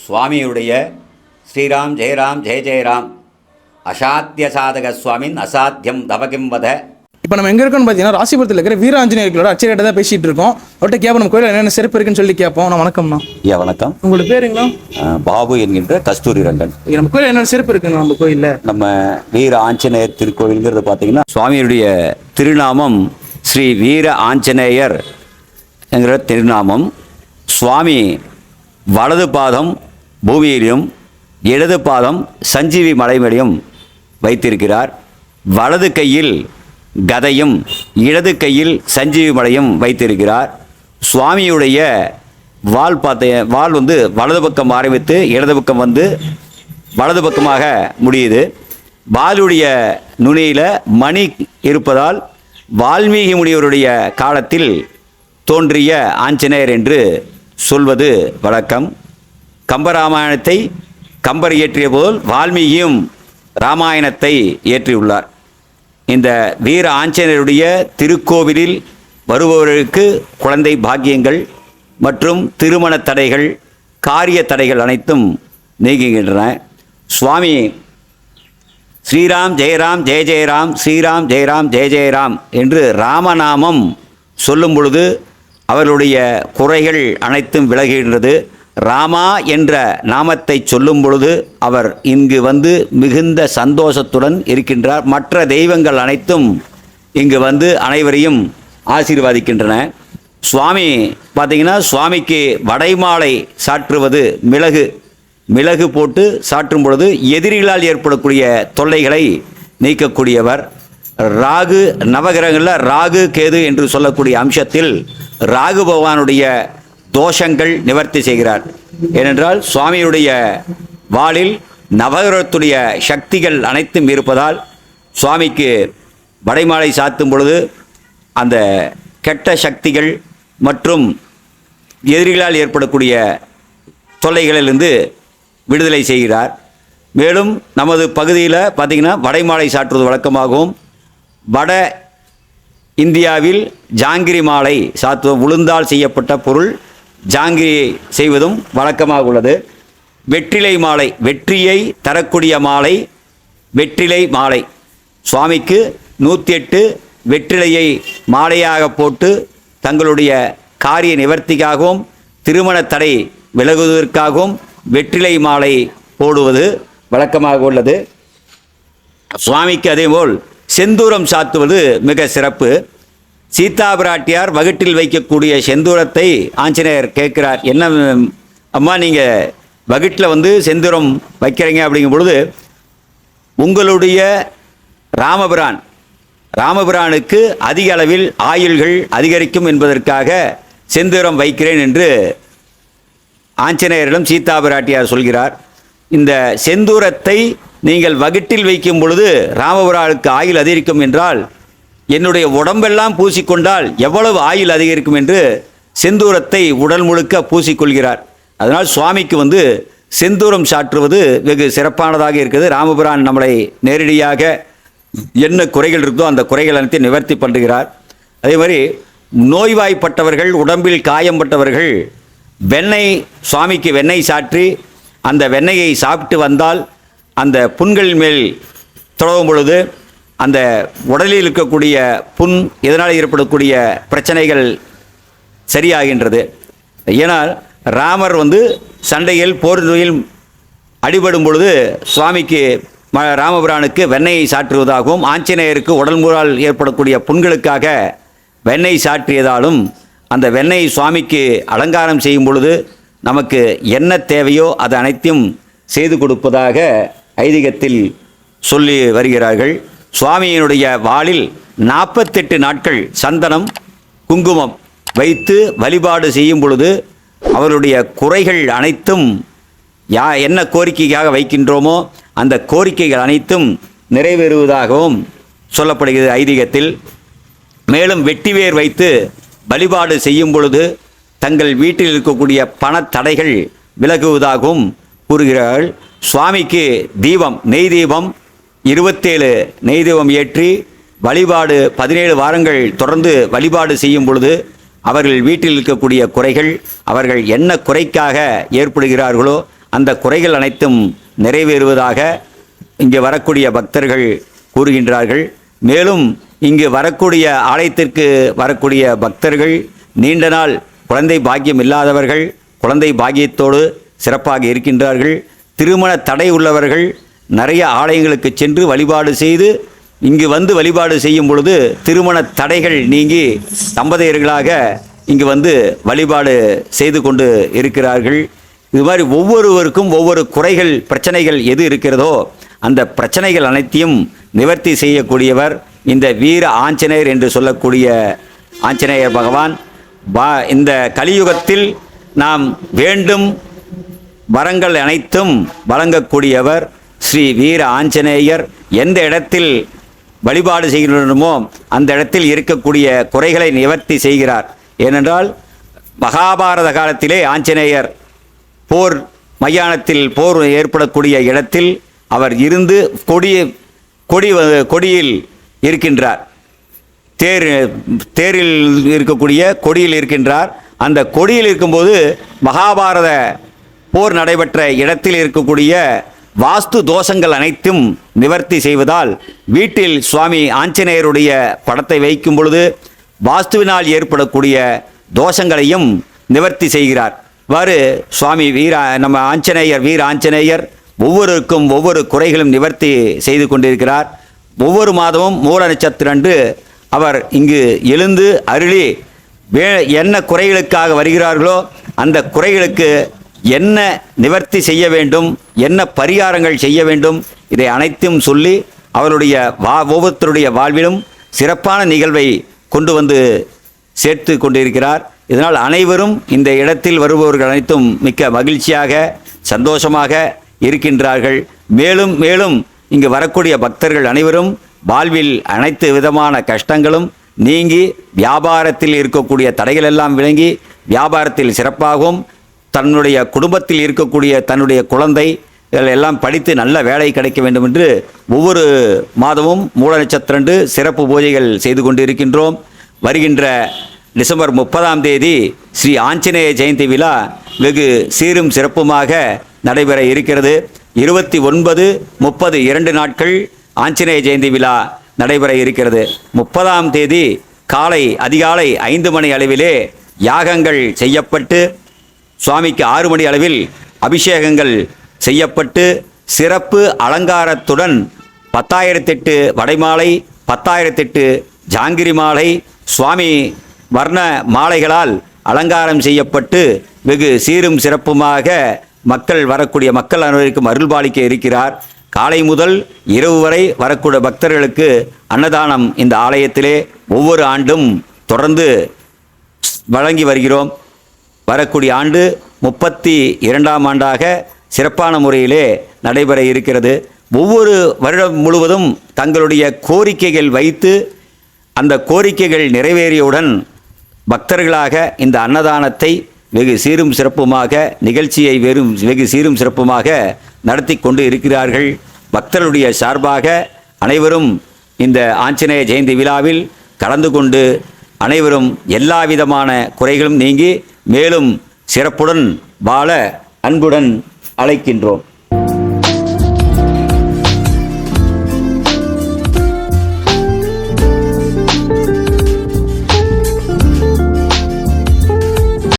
சுவாமியுடைய ஸ்ரீராம் ஜெயராம் ஜெய ஜெயராம் அசாத்திய சாதக சுவாமின் அசாத்தியம் தவகிம் வத. இப்போ நம்ம எங்கே இருக்கோம்னு பார்த்தீங்கன்னா ராசிபுரத்தில் இருக்கிற வீர ஆஞ்சநேயர்களோட அச்சரிட்ட தான் பேசிகிட்டு இருக்கோம். அவர்கிட்ட கேட்போம் நம்ம கோயில் என்னென்ன சிறப்பு இருக்குன்னு சொல்லி கேட்போம். நான் வணக்கம்ண்ணா. ஐயா வணக்கம். உங்களோட பேருங்களா? பாபு என்கின்ற கஸ்தூரி ரங்கன். நம்ம கோயில் என்னென்ன சிறப்பு இருக்குங்க நம்ம கோயிலில்? நம்ம வீர ஆஞ்சநேயர் திருக்கோயில்ங்கிறது பார்த்தீங்கன்னா சுவாமியுடைய திருநாமம் ஸ்ரீ வீர ஆஞ்சநேயர் என்கிற திருநாமம். சுவாமி வலது பாதம் பூமியிலும் இடது பாதம் சஞ்சீவி மலைமேலையும் வைத்திருக்கிறார். வலது கையில் கதையும் இடது கையில் சஞ்சீவி மலையும் வைத்திருக்கிறார். சுவாமியுடைய வால் வலது பக்கம் ஆரம்பித்து இடது பக்கம் வலது பக்கமாக முடியுது. வாளுடைய நுனியில் மணி இருப்பதால் வால்மீகி முனிவருடைய காலத்தில் தோன்றிய ஆஞ்சநேயர் என்று சொல்வது வழக்கம். கம்பராமாயணத்தை கம்பர் இயற்றிய போல் வால்மீகியும் இராமாயணத்தை இயற்றியுள்ளார். இந்த வீர ஆஞ்சநேயருடைய திருக்கோவிலில் வருபவர்களுக்கு குழந்தை பாக்கியங்கள் மற்றும் திருமண தடைகள் காரிய தடைகள் அனைத்தும் நீங்குகின்றன. சுவாமி ஸ்ரீராம் ஜெயராம் ஜெய ஜெயராம் ஸ்ரீராம் ஜெயராம் ஜெய ஜெயராம் என்று ராமநாமம் சொல்லும் பொழுது அவர்களுடைய குறைகள் அனைத்தும் விலகுகின்றது. ராமா என்ற நாமத்தை சொல்லும் பொழுது அவர் இங்கு மிகுந்த சந்தோஷத்துடன் இருக்கின்றார். மற்ற தெய்வங்கள் அனைத்தும் இங்கு அனைவரையும் ஆசீர்வாதிக்கின்றன. சுவாமி பார்த்திங்கன்னா சுவாமிக்கு வடைமாலை சாற்றுவது மிளகு போட்டு சாற்றும் பொழுது எதிரிகளால் ஏற்படக்கூடிய தொல்லைகளை நீக்கக்கூடியவர். ராகு நவகிரகங்களில் ராகு கேது என்று சொல்லக்கூடிய அம்சத்தில் ராகு பகவானுடைய தோஷங்கள் நிவர்த்தி செய்கிறார். ஏனென்றால் சுவாமியுடைய வாளில் நவகிரகத்துடைய சக்திகள் அனைத்தும் இருப்பதால் சுவாமிக்கு வடைமாலை சாத்தும் பொழுது அந்த கெட்ட சக்திகள் மற்றும் எதிரிகளால் ஏற்படக்கூடிய தொல்லைகளிலிருந்து விடுதலை செய்கிறார். மேலும் நமது பகுதியில் பார்த்திங்கன்னா வடைமாலை சாற்றுவது வழக்கமாகவும் வட இந்தியாவில் ஜாங்கிரி மாலை சாத்துவம் உளுந்தால் செய்யப்பட்ட பொருள் ஜாங்கிரி செய்வதும் வழக்கமாக உள்ளது. வெற்றிலை மாலை வெற்றியை தரக்கூடிய மாலை வெற்றிலை மாலை சுவாமிக்கு 108 வெற்றிலையை மாலையாக போட்டு தங்களுடைய காரிய நிவர்த்திக்காகவும் திருமண தடை விலகுவதற்காகவும் வெற்றிலை மாலை போடுவது வழக்கமாக உள்ளது. சுவாமிக்கு அதேபோல் செந்தூரம் சாத்துவது மிக சிறப்பு. சீதா பிராட்டியார் வகுட்டில் வைக்கக்கூடிய செந்தூரத்தை ஆஞ்சநேயர் கேட்கிறார். என்ன அம்மா நீங்கள் வகுட்டில் செந்தூரம் வைக்கிறீங்க அப்படிங்கும் பொழுது உங்களுடைய ராமபிரானுக்கு அதிக அளவில் ஆயுள்கள் அதிகரிக்கும் என்பதற்காக செந்தூரம் வைக்கிறேன் என்று ஆஞ்சநேயரிடம் சீதா பிராட்டியார் சொல்கிறார். இந்த செந்தூரத்தை நீங்கள் வகுட்டில் வைக்கும் பொழுது ராமபிரானுக்கு ஆயுள் அதிகரிக்கும் என்றால் என்னுடைய உடம்பெல்லாம் பூசிக்கொண்டால் எவ்வளவு ஆயுள் அதிகரிக்கும் என்று செந்தூரத்தை உடல் முழுக்க பூசிக்கொள்கிறார். அதனால் சுவாமிக்கு செந்தூரம் சாற்றுவது வெகு சிறப்பானதாக இருக்குது. ராமபிரான் நம்மளை நேரடியாக என்ன குறைகள் இருக்கோ அந்த குறைகள் அனைத்தையும் நிவர்த்தி பண்ணுகிறார். அதே மாதிரி நோய்வாய்ப்பட்டவர்கள் உடம்பில் காயம்பட்டவர்கள் சுவாமிக்கு வெண்ணெய் சாற்றி அந்த வெண்ணெயை சாப்பிட்டு வந்தால் அந்த புண்கள் மேல் தொடரும் பொழுது அந்த உடலில் இருக்கக்கூடிய புண் இதனால் ஏற்படக்கூடிய பிரச்சனைகள் சரியாகின்றது. ஏனால் ராமர் சண்டையில் போரில் அடிபடும் பொழுது சுவாமிக்கு ராமபிரானுக்கு வெண்ணெயை சாற்றுவதாகவும் ஆஞ்சநேயருக்கு உடல் முறால் ஏற்படக்கூடிய புண்களுக்காக வெண்ணெய் சாற்றியதாலும் அந்த வெண்ணெய் சுவாமிக்கு அலங்காரம் செய்யும் பொழுது நமக்கு என்ன தேவையோ அது அனைத்தையும் செய்து கொடுப்பதாக ஐதீகத்தில் சொல்லி வருகிறார்கள். சுவாமியினுடைய வாளில் 48 நாட்கள் சந்தனம் குங்குமம் வைத்து வழிபாடு செய்யும் பொழுது அவருடைய குறைகள் அனைத்தும் என்ன கோரிக்கைக்காக வைக்கின்றோமோ அந்த கோரிக்கைகள் அனைத்தும் நிறைவேறுவதாகவும் சொல்லப்படுகிறது ஐதீகத்தில். மேலும் வெட்டிவேர் வைத்து வழிபாடு செய்யும் பொழுது தங்கள் வீட்டில் இருக்கக்கூடிய பணத்தடைகள் விலகுவதாகவும் கூறுகிறார்கள். சுவாமிக்கு நெய் தீபம் 27 நெய் தீபம் ஏற்றி வழிபாடு 17 வாரங்கள் தொடர்ந்து வழிபாடு செய்யும் பொழுது அவர்கள் வீட்டில் இருக்கக்கூடிய குறைகள் அவர்கள் என்ன குறைக்காக ஏற்படுகிறார்களோ அந்த குறைகள் அனைத்தும் நிறைவேறுவதாக இங்கே வரக்கூடிய பக்தர்கள் கூறுகின்றார்கள். மேலும் இங்கு வரக்கூடிய ஆலயத்திற்கு வரக்கூடிய பக்தர்கள் நீண்ட நாள் குழந்தை பாக்கியம் இல்லாதவர்கள் குழந்தை பாக்கியத்தோடு சிறப்பாக இருக்கின்றார்கள். திருமண தடை உள்ளவர்கள் நிறைய ஆலயங்களுக்கு சென்று வழிபாடு செய்து இங்கு வந்து வழிபாடு செய்யும் பொழுது திருமண தடைகள் நீங்கி தம்பதியர்களாக இங்கு வந்து வழிபாடு செய்து கொண்டு இருக்கிறார்கள். இது மாதிரி ஒவ்வொருவருக்கும் ஒவ்வொரு குறைகள் பிரச்சனைகள் எது இருக்கிறதோ அந்த பிரச்சனைகள் அனைத்தையும் நிவர்த்தி செய்யக்கூடியவர் இந்த வீர ஆஞ்சநேயர் என்று சொல்லக்கூடிய ஆஞ்சநேயர் பகவான். இந்த கலியுகத்தில் நாம் வேண்டும் வரங்கள் அனைத்தும் வழங்கக்கூடியவர் ஸ்ரீ வீர ஆஞ்சநேயர். எந்த இடத்தில் வழிபாடு செய்கின்றனமோ அந்த இடத்தில் இருக்கக்கூடிய குறைகளை நிவர்த்தி செய்கிறார். ஏனென்றால் மகாபாரத காலத்திலே ஆஞ்சநேயர் போர் மையானத்தில் போர் ஏற்படக்கூடிய இடத்தில் அவர் இருந்து கொடியில் இருக்கின்றார். தேரில் இருக்கக்கூடிய கொடியில் இருக்கின்றார். அந்த கொடியில் இருக்கும்போது மகாபாரத போர் நடைபெற்ற இடத்தில் இருக்கக்கூடிய வாஸ்து தோஷங்கள் அனைத்தும் நிவர்த்தி செய்வதால் வீட்டில் சுவாமி ஆஞ்சநேயருடைய படத்தை வைக்கும் பொழுது வாஸ்துவினால் ஏற்படக்கூடிய தோஷங்களையும் நிவர்த்தி செய்கிறார். இவ்வாறு சுவாமி நம்ம ஆஞ்சநேயர் வீர ஆஞ்சநேயர் ஒவ்வொருக்கும் ஒவ்வொரு குறைகளும் நிவர்த்தி செய்து கொண்டிருக்கிறார். ஒவ்வொரு மாதமும் மூல நட்சத்திரன்று அவர் இங்கு எழுந்து அருளி என்ன குறைகளுக்காக வருகிறார்களோ அந்த குறைகளுக்கு என்ன நிவர்த்தி செய்ய வேண்டும், என்ன பரிகாரங்கள் செய்ய வேண்டும், இதை அனைத்தும் சொல்லி அவருடைய ஒவ்வொருத்தருடைய வாழ்விலும் சிறப்பான நிகழ்வை கொண்டு வந்து சேர்த்து கொண்டிருக்கிறார். இதனால் அனைவரும் இந்த இடத்தில் வருபவர்கள் அனைத்தும் மிக்க மகிழ்ச்சியாக சந்தோஷமாக இருக்கின்றார்கள். மேலும் மேலும் இங்கு வரக்கூடிய பக்தர்கள் அனைவரும் வாழ்வில் அனைத்து விதமான கஷ்டங்களும் நீங்கி வியாபாரத்தில் இருக்கக்கூடிய தடைகள் எல்லாம் விளங்கி வியாபாரத்தில் சிறப்பாகவும் தன்னுடைய குடும்பத்தில் இருக்கக்கூடிய தன்னுடைய குழந்தை எல்லாம் படித்து நல்ல வேலை கிடைக்க வேண்டும் என்று ஒவ்வொரு மாதமும் மூல நட்சத்திரண்டு சிறப்பு பூஜைகள் செய்து கொண்டிருக்கின்றோம். வருகின்ற டிசம்பர் 30ஆம் தேதி ஸ்ரீ ஆஞ்சநேய ஜெயந்தி விழா வெகு சீரும் சிறப்புமாக நடைபெற இருக்கிறது. 29, 30 2 நாட்கள் ஆஞ்சநேய ஜெயந்தி விழா நடைபெற இருக்கிறது. 30ஆம் தேதி அதிகாலை 5 மணி அளவிலே யாகங்கள் செய்யப்பட்டு சுவாமிக்கு 6 மணி அளவில் அபிஷேகங்கள் செய்யப்பட்டு சிறப்பு அலங்காரத்துடன் 10,008 வடைமாலை 10,008 ஜாங்கிரி மாலை சுவாமி வர்ண மாலைகளால் அலங்காரம் செய்யப்பட்டு வெகு சீரும் சிறப்புமாக வரக்கூடிய மக்கள் அனைவருக்கும் அருள்பாலிக்க இருக்கிறார். காலை முதல் இரவு வரை வரக்கூடிய பக்தர்களுக்கு அன்னதானம் இந்த ஆலயத்திலே ஒவ்வொரு ஆண்டும் தொடர்ந்து வழங்கி வருகிறோம். வரக்கூடிய ஆண்டு 32ஆம் ஆண்டாக சிறப்பான முறையிலே நடைபெற இருக்கிறது. ஒவ்வொரு வருடம் முழுவதும் தங்களுடைய கோரிக்கைகள் வைத்து அந்த கோரிக்கைகள் நிறைவேறியவுடன் பக்தர்களாக இந்த அன்னதானத்தை வெகு சீரும் சிறப்புமாக நிகழ்ச்சியை வெகு சீரும் சிறப்புமாக நடத்தி கொண்டு இருக்கிறார்கள். பக்தர்களுடைய சார்பாக அனைவரும் இந்த ஆஞ்சநேய ஜெயந்தி விழாவில் கலந்து கொண்டு அனைவரும் எல்லா விதமான குறைகளும் நீங்கி மேலும் சிறப்புடன் வாழ அன்புடன் அழைக்கின்றோம்.